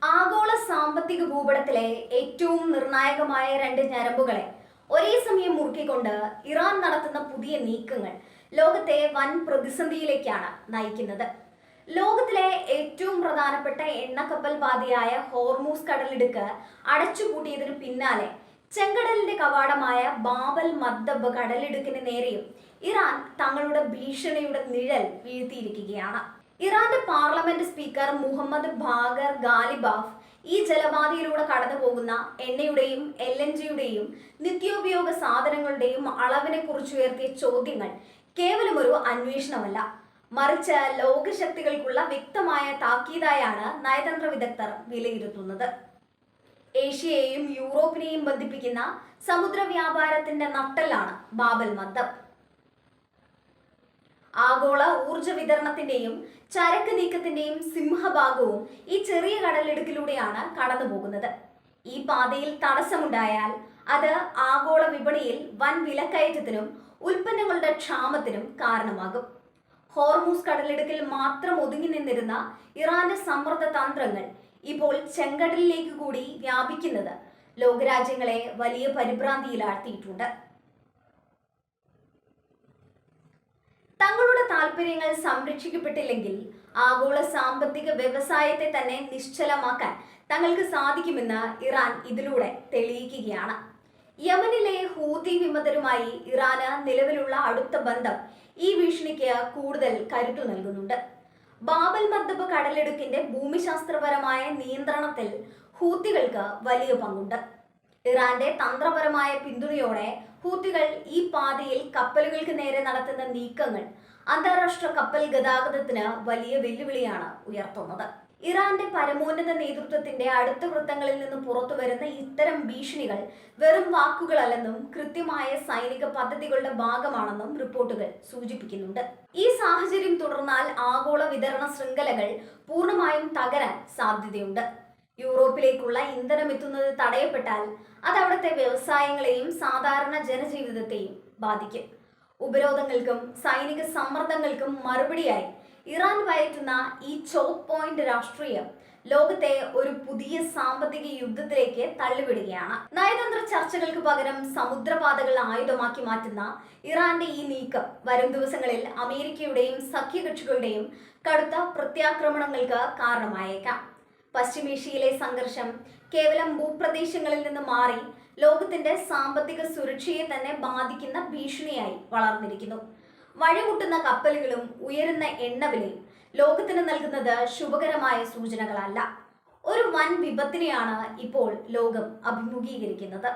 ആഗോള സാമ്പത്തിക ഭൂപടത്തിലെ ഏറ്റവും നിർണായകമായ രണ്ട് ഞരമ്പുകളെ ഒരേ സമയം മുറുക്കിക്കൊണ്ട് ഇറാൻ നടത്തുന്ന പുതിയ നീക്കങ്ങൾ ലോകത്തെ വൻ പ്രതിസന്ധിയിലേക്കാണ് നയിക്കുന്നത്. ലോകത്തിലെ ഏറ്റവും പ്രധാനപ്പെട്ട എണ്ണക്കപ്പൽ പാതയായ ഹോർമൂസ് കടലിടുക്ക് അടച്ചുപൂട്ടിയതിനു പിന്നാലെ ചെങ്കടലിന്റെ കവാടമായ ബാബൽ മദ്ദബ് കടലിടുക്കിന് നേരെയും ഇറാൻ തങ്ങളുടെ ഭീഷണിയുടെ നിഴൽ വീഴ്ത്തിയിരിക്കുകയാണ്. ഇറാന്റെ parliament speaker Mohammad Bagher Ghalibaf ഈ ജലപാതയിലൂടെ കടന്നു പോകുന്ന എണ്ണയുടെയും LNGയുടെയും നിത്യോപയോഗ സാധനങ്ങളുടെയും അളവിനെ കുറിച്ചുയർത്തിയ ചോദ്യങ്ങൾ കേവലം ഒരു അന്വേഷണമല്ല, മറിച്ച് ലോകശക്തികൾക്കുള്ള വ്യക്തമായ താക്കീതായാണ് നയതന്ത്ര വിദഗ്ധർ വിലയിരുത്തുന്നത്. ഏഷ്യയെയും യൂറോപ്പിനെയും ബന്ധിപ്പിക്കുന്ന സമുദ്ര വ്യാപാരത്തിന്റെ നട്ടെല്ലാണ് ബാബൽ മദ്ദബ്. ആഗോള ഊർജ വിതരണത്തിന്റെയും ചരക്ക് നീക്കത്തിന്റെയും സിംഹഭാഗവും ഈ ചെറിയ കടലിടുക്കിലൂടെയാണ് കടന്നു പോകുന്നത്. ഈ പാതയിൽ തടസ്സമുണ്ടായാൽ അത് ആഗോള വിപണിയിൽ വൻ വിലക്കയറ്റത്തിനും ഉൽപ്പന്നങ്ങളുടെ ക്ഷാമത്തിനും കാരണമാകും. ഹോർമൂസ് കടലിടുക്കിൽ മാത്രം ഒതുങ്ങി നിന്നിരുന്ന ഇറാന്റെ സമ്മർദ്ദ തന്ത്രങ്ങൾ ഇപ്പോൾ ചെങ്കടലിലേക്ക് കൂടി വ്യാപിക്കുന്നത് ലോകരാജ്യങ്ങളെ വലിയ പരിഭ്രാന്തിയിലാഴ്ത്തിയിട്ടുണ്ട്. തങ്ങളുടെ താല്പര്യങ്ങൾ സംരക്ഷിക്കപ്പെട്ടില്ലെങ്കിൽ ആഗോള സാമ്പത്തിക വ്യവസായത്തെ തന്നെ നിശ്ചലമാക്കാൻ തങ്ങൾക്ക് സാധിക്കുമെന്ന് ഇറാൻ ഇതിലൂടെ തെളിയിക്കുകയാണ്. യമനിലെ ഹൂതി വിമതരുമായി ഇറാന് നിലവിലുള്ള അടുത്ത ബന്ധം ഈ ഭീഷണിക്ക് കൂടുതൽ കരുത്തു നൽകുന്നുണ്ട്. ബാബൽ മദ്ദബ് കടലിടുക്കിന്റെ ഭൂമിശാസ്ത്രപരമായ നിയന്ത്രണത്തിൽ ഹൂത്തികൾക്ക് വലിയ പങ്കുണ്ട്. ഇറാന്റെ തന്ത്രപരമായ പിന്തുണയോടെ ഹൂത്തികൾ ഈ പാതയിൽ കപ്പലുകൾക്ക് നേരെ നടത്തുന്ന നീക്കങ്ങൾ അന്താരാഷ്ട്ര കപ്പൽ ഗതാഗതത്തിന് വലിയ വെല്ലുവിളിയാണ് ഉയർത്തുന്നത്. ഇറാന്റെ പരമോന്നത നേതൃത്വത്തിന്റെ അടുത്ത വൃത്തങ്ങളിൽ നിന്ന് പുറത്തു വരുന്ന ഇത്തരം ഭീഷണികൾ വെറും വാക്കുകളല്ലെന്നും കൃത്യമായ സൈനിക പദ്ധതികളുടെ ഭാഗമാണെന്നും റിപ്പോർട്ടുകൾ സൂചിപ്പിക്കുന്നുണ്ട്. ഈ സാഹചര്യം തുടർന്നാൽ ആഗോള വിതരണ ശൃംഖലകൾ പൂർണ്ണമായും തകരാൻ സാധ്യതയുണ്ട്. യൂറോപ്പിലേക്കുള്ള ഇന്ധനം എത്തുന്നത് തടയപ്പെട്ടാൽ അത് അവിടുത്തെ വ്യവസായങ്ങളെയും സാധാരണ ജനജീവിതത്തെയും ബാധിക്കും. ഉപരോധങ്ങൾക്കും സൈനിക സമ്മർദ്ദങ്ങൾക്കും മറുപടിയായി ഇറാൻ വയറ്റുന്ന ഈ ചോക്ക് പോയിന്റ് രാഷ്ട്രീയം ലോകത്തെ ഒരു പുതിയ സാമ്പത്തിക യുദ്ധത്തിലേക്ക് തള്ളിവിടുകയാണ്. നയതന്ത്ര ചർച്ചകൾക്ക് പകരം സമുദ്രപാതകൾ ആയുധമാക്കി മാറ്റുന്ന ഇറാന്റെ ഈ നീക്കം വരും ദിവസങ്ങളിൽ അമേരിക്കയുടെയും സഖ്യകക്ഷികളുടെയും കടുത്ത പ്രത്യാക്രമണങ്ങൾക്ക് കാരണമായേക്കാം. പശ്ചിമേഷ്യയിലെ സംഘർഷം കേവലം ഭൂപ്രദേശങ്ങളിൽ നിന്ന് മാറി ലോകത്തിന്റെ സാമ്പത്തിക സുരക്ഷയെ തന്നെ ബാധിക്കുന്ന ഭീഷണിയായി വളർന്നിരിക്കുന്നു. വഴിമുട്ടുന്ന കപ്പലുകളും ഉയരുന്ന എണ്ണവിലയും ലോകത്തിന് നൽകുന്നത് ശുഭകരമായ സൂചനകളല്ല. ഒരു വൻ വിപത്തിനെയാണ് ഇപ്പോൾ ലോകം അഭിമുഖീകരിക്കുന്നത്.